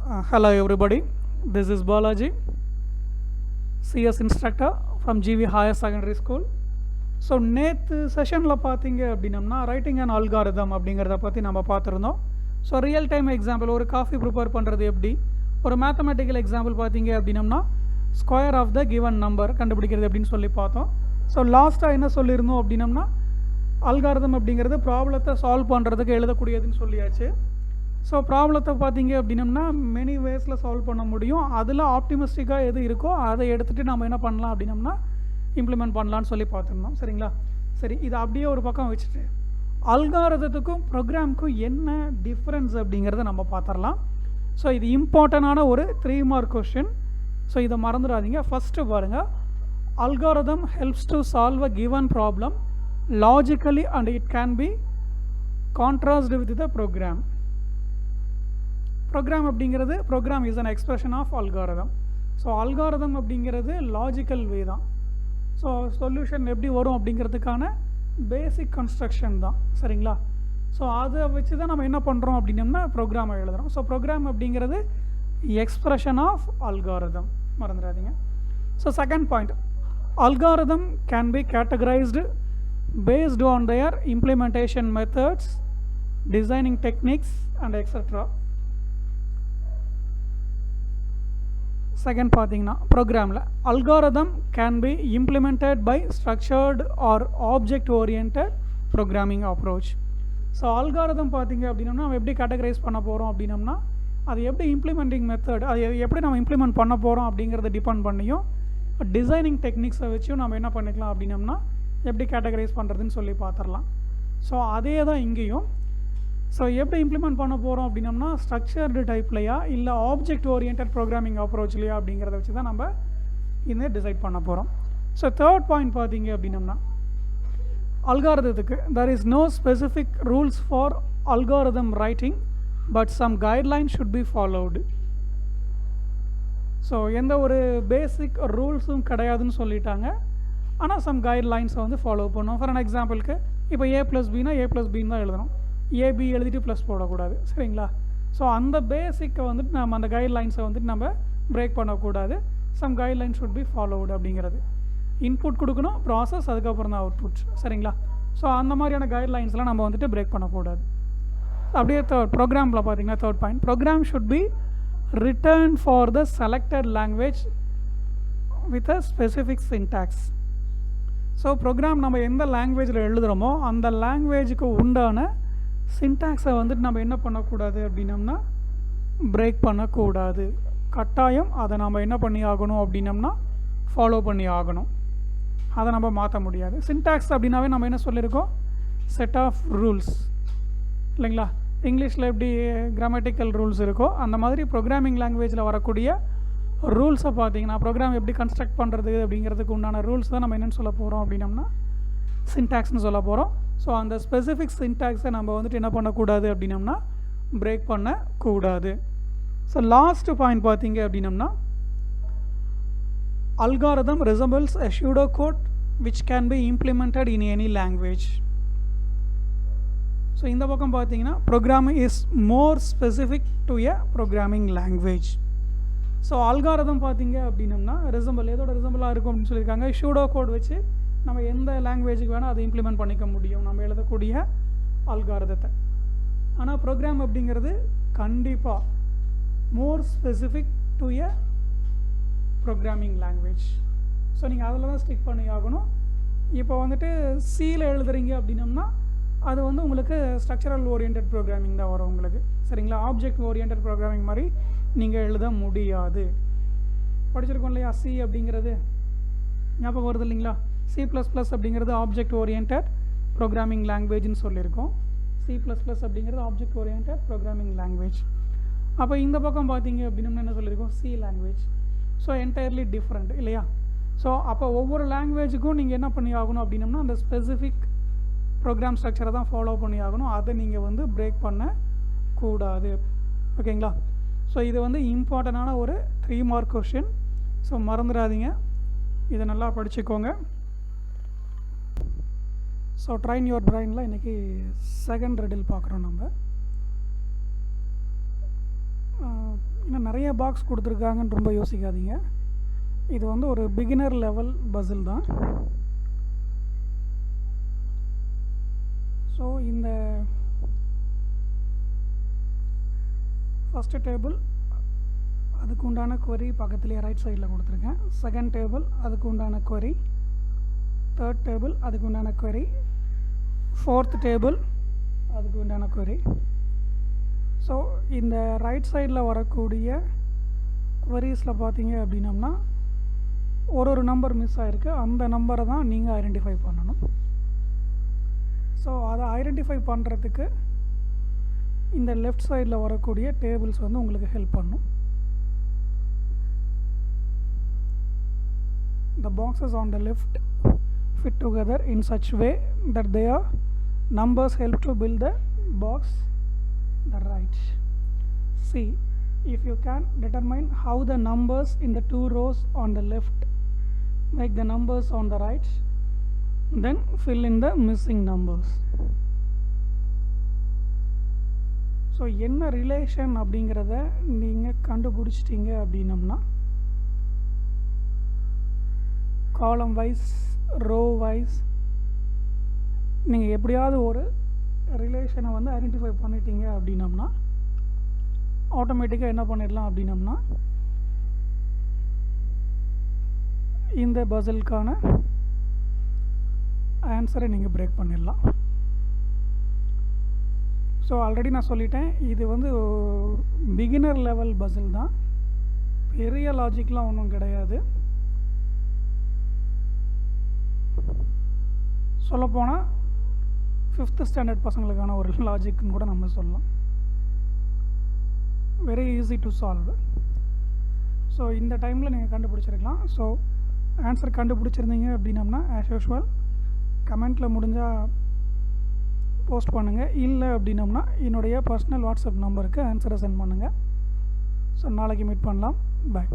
Hello everybody, this is Balaji, CS instructor from GV Higher Secondary School. So நேற்று செஷனில் பார்த்தீங்க அப்படின்னம்னா writing and algorithm அப்படிங்கிறத பற்றி நம்ம பார்த்துருந்தோம். ஸோ ரியல் டைம் எக்ஸாம்பிள் ஒரு காஃபி ப்ரிப்பேர் பண்ணுறது எப்படி, ஒரு மேத்தமெட்டிக்கல் எக்ஸாம்பிள் பார்த்தீங்க அப்படின்னம்னா square of the given number கண்டுபிடிக்கிறது எப்படின்னு சொல்லி பார்த்தோம். ஸோ லாஸ்ட்டாக என்ன சொல்லியிருந்தோம் அப்படின்னம்னா அல்காரிதம் அப்படிங்கிறது ப்ராப்ளத்தை சால்வ் பண்ணுறதுக்கு எழுதக்கூடியதுன்னு சொல்லியாச்சு. ஸோ ப்ராப்ளத்தை பார்த்தீங்க அப்படின்னம்னா மெனி வேஸில் சால்வ் பண்ண முடியும். அதில் ஆப்டிமிஸ்டிக்காக எது இருக்கோ அதை எடுத்துகிட்டு நம்ம என்ன பண்ணலாம் அப்படின்னம்னா இம்ப்ளிமெண்ட் பண்ணலான்னு சொல்லி பார்த்துருந்தோம். சரிங்களா? சரி, இதை அப்படியே ஒரு பக்கம் வச்சுட்டு அல்காரிதத்துக்கும் ப்ரோக்ராமுக்கும் என்ன டிஃப்ரென்ஸ் அப்படிங்கிறத நம்ம பார்த்துடலாம். ஸோ இது இம்பார்ட்டண்டான ஒரு 3 மார்க் கொஸ்டின். ஸோ இதை மறந்துடாதீங்க. ஃபஸ்ட்டு பாருங்கள், algorithm helps to solve a given problem logically and it can be contrast with the program. Program அப்படிங்கிறது program is an expression of algorithm. So algorithm அப்படிங்கிறது லாஜிக்கல் வே தான். So solution எப்படி வரும் அப்படிங்கிறதுக்கான பேசிக் construction தான். சரிங்களா? So அதை வச்சு தான் நம்ம என்ன பண்ணுறோம் அப்படின்னம்னா ப்ரோக்ராமை எழுதுகிறோம். ஸோ ப்ரோக்ராம் அப்படிங்கிறது எக்ஸ்பிரஷன் ஆஃப் அல்காரிதம், மறந்துடாதீங்க. So second point, algorithm can be categorised based on their implementation methods, designing techniques and etc. Second பார்த்தீங்கன்னா ப்ரோக்ராமில் algorithm can be implemented by structured or object oriented programming approach. So algorithm பார்த்தீங்க அப்படின்னா நம்ம எப்படி categorise பண்ண போகிறோம் அப்படின்னம்னா அது எப்படி இம்ப்ளிமெண்டிங் மெத்தட், அது எப்படி நம்ம இம்ப்ளிமெண்ட் பண்ண போகிறோம் அப்படிங்கிறத டிபெண்ட் பண்ணியும் டிசைனிங் டெக்னிக்ஸை வச்சும் நம்ம என்ன பண்ணிக்கலாம் அப்படின்னம்னா எப்படி கேட்டகரைஸ் பண்ணுறதுன்னு சொல்லி பார்த்துடலாம். ஸோ அதே தான் இங்கேயும். ஸோ எப்படி இம்ப்ளிமெண்ட் பண்ண போகிறோம் அப்படின்னம்னா ஸ்ட்ரக்சர்டு டைப்லையா இல்லை ஆப்ஜெக்ட் ஓரியன்டட் ப்ரோக்ராமிங் அப்ரோச்லையா அப்படிங்கிறத வச்சு தான் நம்ம இதை டிசைட் பண்ண போகிறோம். ஸோ தேர்ட் பாயிண்ட் பார்த்தீங்க அப்படின்னம்னா அல்காரிதத்துக்கு there is no specific rules for algorithm writing but some guidelines should be followed. So எந்த ஒரு பேசிக் ரூல்ஸும் கிடையாதுன்னு சொல்லிட்டாங்க, ஆனால் சம் கைட்லைன்ஸை வந்து ஃபாலோ பண்ணணும். ஃபார் அன் எக்ஸாம்பிளுக்கு இப்போ A+Bனா A+Bன்னு தான் எழுதணும், ஏபி எழுதிட்டு ப்ளஸ் போடக்கூடாது. சரிங்களா? ஸோ அந்த பேசிக்கை வந்துட்டு நம்ம அந்த கைட்லைன்ஸை வந்துட்டு நம்ம பிரேக் பண்ணக்கூடாது. சம் கைட்லைன்ஸ் ஷுட் பி ஃபாலோவுட் அப்படிங்கிறது. இன்புட் கொடுக்கணும், ப்ராசஸ், அதுக்கப்புறம் தான் அவுட்புட். சரிங்களா? ஸோ அந்த மாதிரியான கைட்லைன்ஸ்லாம் நம்ம வந்துட்டு பிரேக் பண்ணக்கூடாது. அப்படியே ப்ரோக்ராமில் பார்த்தீங்கன்னா third point, program should be written for the selected language with a specific syntax. So program நம்ம எந்த லாங்குவேஜில் எழுதுகிறோமோ அந்த லாங்குவேஜுக்கு உண்டான சின்டாக்ஸை வந்துட்டு நம்ம என்ன பண்ணக்கூடாது அப்படின்னம்னா பிரேக் பண்ணக்கூடாது. கட்டாயம் அதை நம்ம என்ன பண்ணி ஆகணும் அப்படின்னம்னா ஃபாலோ பண்ணி ஆகணும். அதை நம்ம மாற்ற முடியாது. சின்டாக்ஸ் அப்படின்னாவே நம்ம என்ன சொல்லியிருக்கோம், செட் ஆஃப் ரூல்ஸ் இல்லைங்களா? இங்கிலீஷில் எப்படி கிராமட்டிக்கல் ரூல்ஸ் இருக்கோ அந்த மாதிரி ப்ரோக்ராமிங் லாங்குவேஜில் வரக்கூடிய ரூல்ஸை பார்த்தீங்கன்னா ப்ரோக்ராம் எப்படி கன்ஸ்ட்ரக்ட் பண்ணுறது அப்படிங்கிறதுக்கு உண்டான ரூல்ஸ் தான் நம்ம என்னென்னு சொல்ல போகிறோம் அப்படின்னம்னா சின்டாக்ஸ்னு சொல்ல போகிறோம். ஸோ அந்த ஸ்பெசிஃபிக் சின்டாக்ஸை நம்ம வந்துட்டு என்ன பண்ணக்கூடாது அப்படின்னம்னா பிரேக் பண்ணக்கூடாது. ஸோ லாஸ்ட் பாயிண்ட் பார்த்தீங்க அப்படின்னம்னா algorithm resembles a pseudocode which can be implemented in any language. So இந்த பக்கம் பார்த்தீங்கன்னா program is more specific to a programming language. So algorithm பார்த்தீங்க அப்படின்னம்னா ரிசம்பிள் எதோட ரிசம்பிளாக இருக்கும் அப்படின்னு சொல்லியிருக்காங்க, pseudocode வச்சு நம்ம எந்த லாங்குவேஜுக்கு வேணால் அதை இம்ப்ளிமெண்ட் பண்ணிக்க முடியும் நம்ம எழுதக்கூடிய அல்காரிதத்தை. ஆனால் ப்ரோக்ராம் அப்படிங்கிறது கண்டிப்பாக மோர் specific to a programming language. So நீங்கள் அதில் தான் ஸ்டிக் பண்ணி ஆகணும். இப்போ வந்துட்டு சியில் எழுதுறீங்க அப்படின்னம்னா அது வந்து உங்களுக்கு ஸ்ட்ரக்சரல் ஓரியன்டட் ப்ரோக்ராமிங் தான் வரும் உங்களுக்கு. சரிங்களா? ஆப்ஜெக்ட் ஓரியன்டட் ப்ரோக்ராமிங் மாதிரி நீங்கள் எழுத முடியாது. படிச்சிருக்கோம் இல்லையா சி அப்படிங்கிறது, ஞாபகம் வருது இல்லைங்களா? C++ அப்படிங்கிறது ஆப்ஜெக்ட் ஓரியன்டட் ப்ரோக்ராமிங் லாங்குவேஜ்னு சொல்லியிருக்கோம். C++ அப்படிங்கிறது ஆப்ஜெக்ட் ஓரியன்டட் ப்ரோக்ராமிங் லாங்குவேஜ். அப்போ இந்த பக்கம் பார்த்தீங்க அப்படின்னா என்ன சொல்லியிருக்கோம், C language. So entirely different இல்லையா? ஸோ அப்போ ஒவ்வொரு லாங்குவேஜுக்கும் நீங்கள் என்ன பண்ணி ஆகணும் அப்படின்னம்னா அந்த ஸ்பெசிஃபிக் ப்ரோக்ராம் ஸ்ட்ரக்சரை தான் ஃபாலோ பண்ணி ஆகணும். அதை நீங்கள் வந்து பிரேக் பண்ணக்கூடாது. ஓகேங்களா? ஸோ இது வந்து இம்பார்ட்டண்டான ஒரு 3 மார்க் கொஸ்டின். ஸோ மறந்துடாதீங்க, இதை நல்லா படிச்சுக்கோங்க. ஸோ ட்ரைன் யுவர் பிரைனில் இன்றைக்கி செகண்ட் ரெடில் பார்க்குறோம் நம்ம. இன்னும் நிறைய பாக்ஸ் கொடுத்துருக்காங்கன்னு ரொம்ப யோசிக்காதீங்க. இது வந்து ஒரு பிகினர் லெவல் பசில் தான். ஸோ இந்த ஃபஸ்ட்டு டேபிள் அதுக்கு உண்டான query பக்கத்துலேயே ரைட் சைடில் கொடுத்துருக்கேன். செகண்ட் டேபிள் அதுக்கு உண்டான query, தேர்ட் டேபிள் அதுக்கு உண்டான query, ஃபோர்த் டேபிள் அதுக்கு உண்டான query. ஸோ இந்த ரைட் சைடில் வரக்கூடிய queriesல பார்த்தீங்க அப்படின்னம்னா ஒரு நம்பர் மிஸ் ஆகிருக்கு. அந்த நம்பரை தான் நீங்கள் ஐடென்டிஃபை பண்ணணும். ஸோ அதை ஐடென்டிஃபை பண்ணுறதுக்கு இந்த லெஃப்ட் சைடில் வரக்கூடிய டேபிள்ஸ் வந்து உங்களுக்கு ஹெல்ப் பண்ணும். The boxes on the left fit together in such way that their numbers help to build the box the right. See, if you can determine how the numbers in the two rows on the left make the numbers on the right, then fill in the missing numbers. So என்ன relation அப்படிங்கிறத நீங்கள் கண்டுபிடிச்சிட்டிங்க அப்படின்னம்னா காலம் wise, row wise நீங்கள் எப்படியாவது ஒரு ரிலேஷனை வந்து ஐடென்டிஃபை பண்ணிட்டீங்க அப்படின்னம்னா ஆட்டோமேட்டிக்காக என்ன பண்ணிடலாம் அப்படின்னம்னா இந்த பசிலுக்கான ஆன்சரை நீங்கள் பிரேக் பண்ணிடலாம். ஸோ ஆல்ரெடி நான் சொல்லிட்டேன், இது வந்து பிகினர் லெவல் பசில் தான், பெரிய லாஜிக்லாம் ஒன்றும் கிடையாது. சொல்லப்போனால் 5th ஸ்டாண்டர்ட் பசங்களுக்கான ஒரு லாஜிக்னு கூட நம்ம சொல்லலாம். Very easy to solve. So இந்த டைமில் நீங்கள் கண்டுபிடிச்சிருக்கலாம். ஸோ ஆன்சர் கண்டுபிடிச்சிருந்தீங்க அப்படின்னம்னா ஆஸ் யூஷுவல் கமெண்ட்டில் முடிஞ்சால் போஸ்ட் பண்ணுங்கள். இல்லை அப்படின்னம்னா என்னுடைய பர்சனல் வாட்ஸ்அப் நம்பருக்கு ஆன்சரை சென்ட் பண்ணுங்கள். ஸோ நாளைக்கு மீட் பண்ணலாம். பாய்.